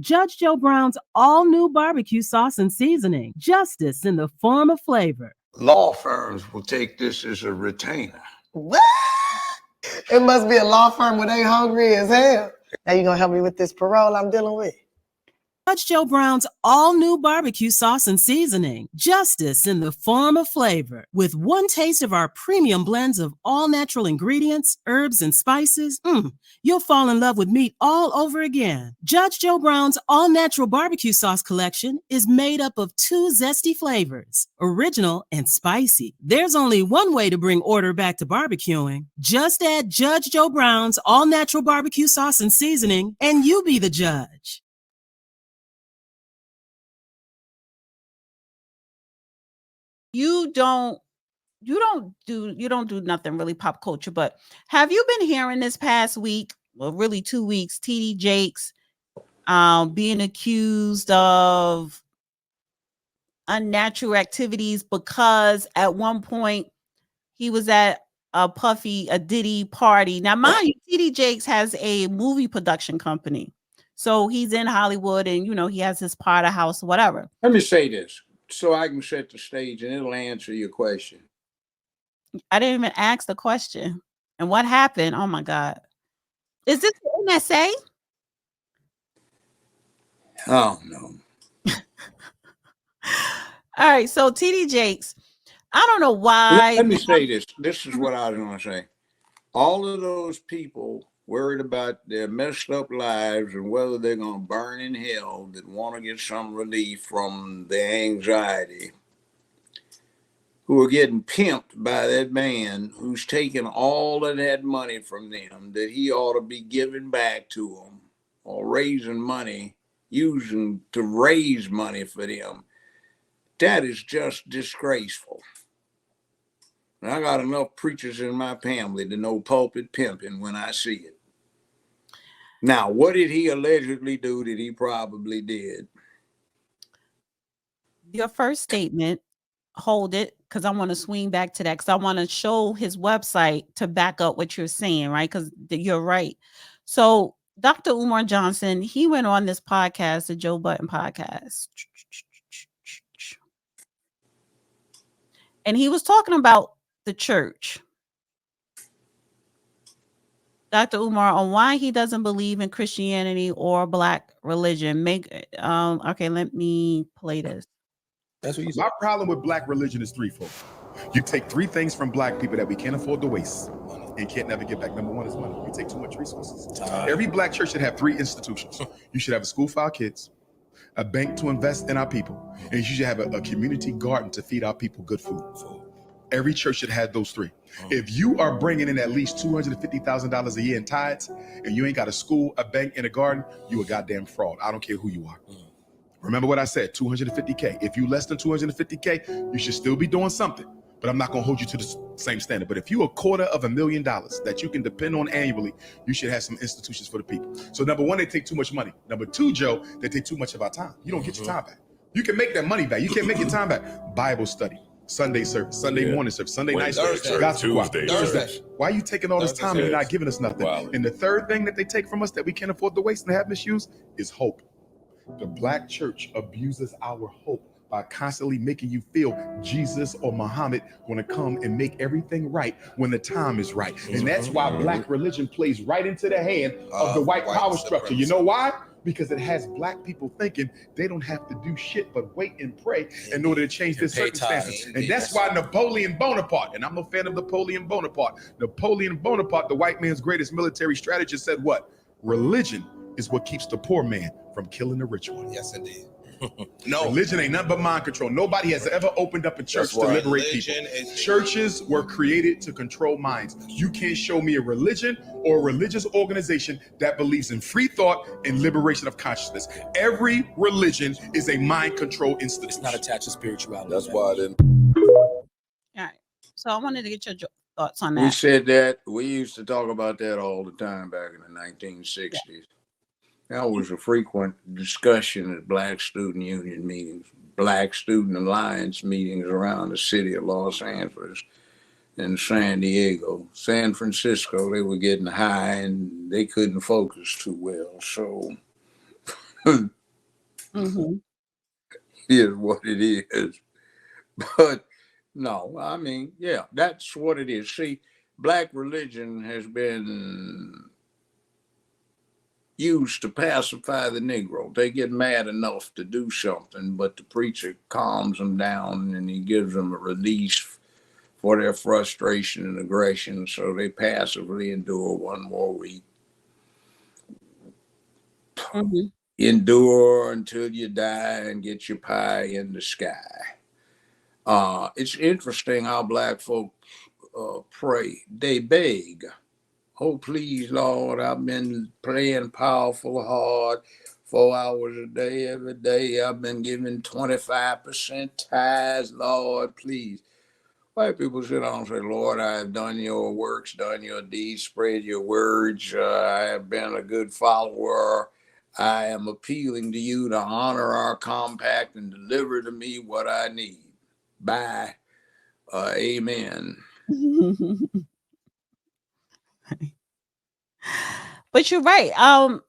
Judge Joe Brown's all-new barbecue sauce and seasoning. Justice in the form of flavor. Law firms will take this as a retainer. What? It must be a law firm where they hungry as hell. Now you gonna help me with this parole I'm dealing with? Judge Joe Brown's all-new barbecue sauce and seasoning. Justice in the form of flavor. With one taste of our premium blends of all-natural ingredients, herbs, and spices, you'll fall in love with meat all over again. Judge Joe Brown's all-natural barbecue sauce collection is made up of 2 zesty flavors, original and spicy. There's only one way to bring order back to barbecuing. Just add Judge Joe Brown's all-natural barbecue sauce and seasoning, and you be the judge. You don't do nothing really pop culture, but have you been hearing this past week, well, really 2 weeks, TD Jakes being accused of unnatural activities because at one point he was at a Diddy party. Now, mind you, TD Jakes has a movie production company. So he's in Hollywood and, he has his part of house, whatever. Let me say this so I can set the stage and it'll answer your question. I didn't even ask the question. And what happened? Oh my God. Is this the NSA? Oh no. All right. So TD Jakes, I don't know why. Let me say this. This is what I was going to say. All of those people worried about their messed up lives and whether they're going to burn in hell that want to get some relief from their anxiety, who are getting pimped by that man who's taking all of that money from them that he ought to be giving back to them or raising money, using to raise money for them. That is just disgraceful. And I got enough preachers in my family to know pulpit pimping when I see it. Now, what did he allegedly do that he probably did? Your first statement, hold it, because I want to swing back to that, because I want to show his website to back up what you're saying, right? Because you're right. So Dr. Umar Johnson, he went on this podcast, the Joe Budden podcast. And he was talking about the church. Dr. Umar, on why he doesn't believe in Christianity or Black religion. Okay, let me play this. That's what you said. My problem with Black religion is threefold. You take 3 things from Black people that we can't afford to waste and can't never get back. Number 1 is money. We take too much resources. Every Black church should have 3 institutions. You should have a school for our kids, a bank to invest in our people, and you should have a community garden to feed our people good food. Every church should have those 3. If you are bringing in at least $250,000 a year in tithes and you ain't got a school, a bank, and a garden, you a goddamn fraud. I don't care who you are. Remember what I said, 250K. If you less than 250K, you should still be doing something, but I'm not gonna hold you to the same standard. But if you $250,000 that you can depend on annually, you should have some institutions for the people. So number 1, they take too much money. Number 2, Joe, they take too much of our time. You don't get your time back. You can make that money back. You can't make your time back. Bible study, Sunday service, Sunday morning service, Sunday night service, gospel choir. Thursday. Why are you taking all this time and you're not giving us nothing? Wow. And the third thing that they take from us that we can't afford to waste and have misuse is hope. The Black church abuses our hope by constantly making you feel Jesus or Muhammad going to come and make everything right when the time is right. And that's why Black religion plays right into the hand of the white power structure. You know why? Because it has Black people thinking they don't have to do shit but wait and pray in order to change their circumstances. And that's why Napoleon Bonaparte, and I'm a fan of Napoleon Bonaparte, the white man's greatest military strategist, said what? Religion is what keeps the poor man from killing the rich one. Yes, indeed. No, religion ain't nothing but mind control. Nobody has ever opened up a church to liberate people. Churches were created to control minds. You can't show me a religion or a religious organization that believes in free thought and liberation of consciousness. Every religion is a mind control institution. It's not attached to spirituality. That's why I didn't. All right. So I wanted to get your thoughts on that. We said that. We used to talk about that all the time back in the 1960s. Yeah. That was a frequent discussion at Black Student Union meetings, Black Student Alliance meetings around the city of Los Angeles and San Diego. San Francisco, they were getting high and they couldn't focus too well. So Mm-hmm. Is what it is. But no, I mean, yeah, that's what it is. See, black religion has been used to pacify the Negro. They get mad enough to do something, but the preacher calms them down and he gives them a release for their frustration and aggression, so they passively endure one more week. Mm-hmm. Endure until you die and get your pie in the sky. It's interesting how black folk pray. They beg. Oh, please, Lord, I've been praying powerful hard 4 hours a day, every day. I've been giving 25% tithes, Lord, please. White people sit down and say, Lord, I have done your works, done your deeds, spread your words. I have been a good follower. I am appealing to you to honor our compact and deliver to me what I need. Bye. Amen. But you're right. I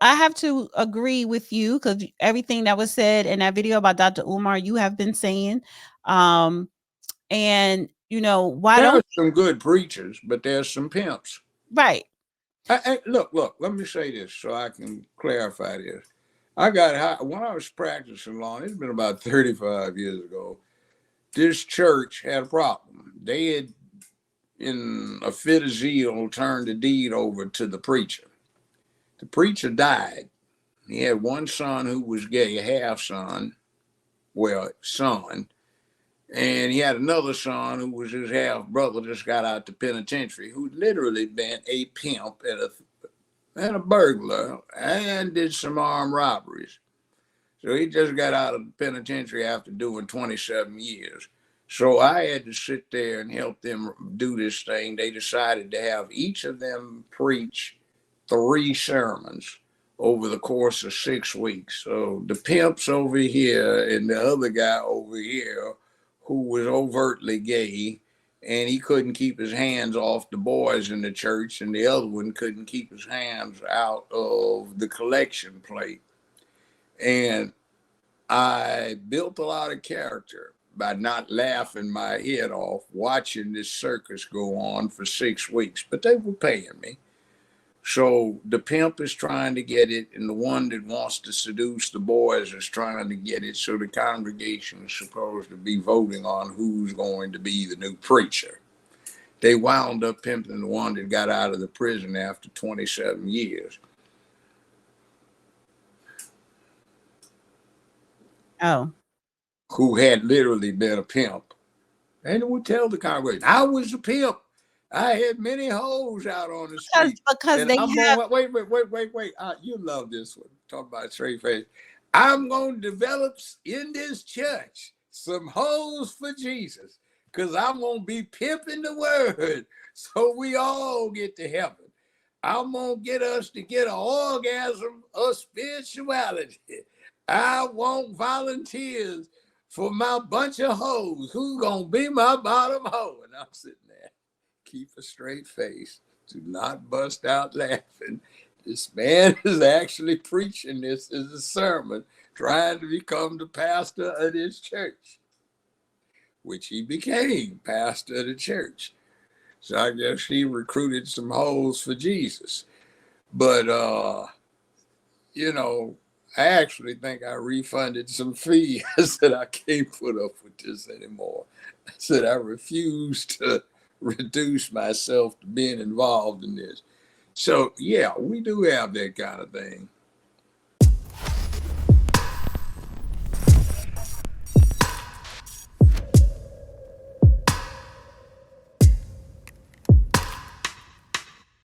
have to agree with you because everything that was said in that video about Dr. Umar, you have been saying. And why There are don't some good preachers, but there's some pimps. right. Look, let me say this so I can clarify this. I got high when I was practicing law, it's been about 35 years ago. This church had a problem. They had, in a fit of zeal, turned the deed over to the preacher. The preacher died. He had one son who was gay, half son, son, and he had another son who was his half brother, just got out the penitentiary, who'd literally been a pimp and a burglar and did some armed robberies. So he just got out of the penitentiary after doing 27 years. So I had to sit there and help them do this thing. They decided to have each of them preach 3 sermons over the course of 6 weeks. So the pimps over here and the other guy over here who was overtly gay, and he couldn't keep his hands off the boys in the church, and the other one couldn't keep his hands out of the collection plate. And I built a lot of character by not laughing my head off watching this circus go on for 6 weeks, but they were paying me. So the pimp is trying to get it, and the one that wants to seduce the boys is trying to get it. So the congregation is supposed to be voting on who's going to be the new preacher. They wound up pimping the one that got out of the prison after 27 years. Oh. Who had literally been a pimp. And would tell the congregation, I was a pimp. I had many hoes out on the street. Because and they I'm have going, wait. You love this one. Talk about straight face. I'm going to develop in this church some hoes for Jesus because I'm going to be pimping the word so we all get to heaven. I'm going to get us to get an orgasm of spirituality. I want volunteers for my bunch of hoes. Who's going to be my bottom hoe? And I'm sitting there. Keep a straight face. Do not bust out laughing. This man is actually preaching this as a sermon, trying to become the pastor of this church, which he became pastor of the church. So I guess he recruited some hoes for Jesus. But, I actually think I refunded some fees. I said, I can't put up with this anymore. I said, I refuse to reduce myself to being involved in this. So, yeah, we do have that kind of thing.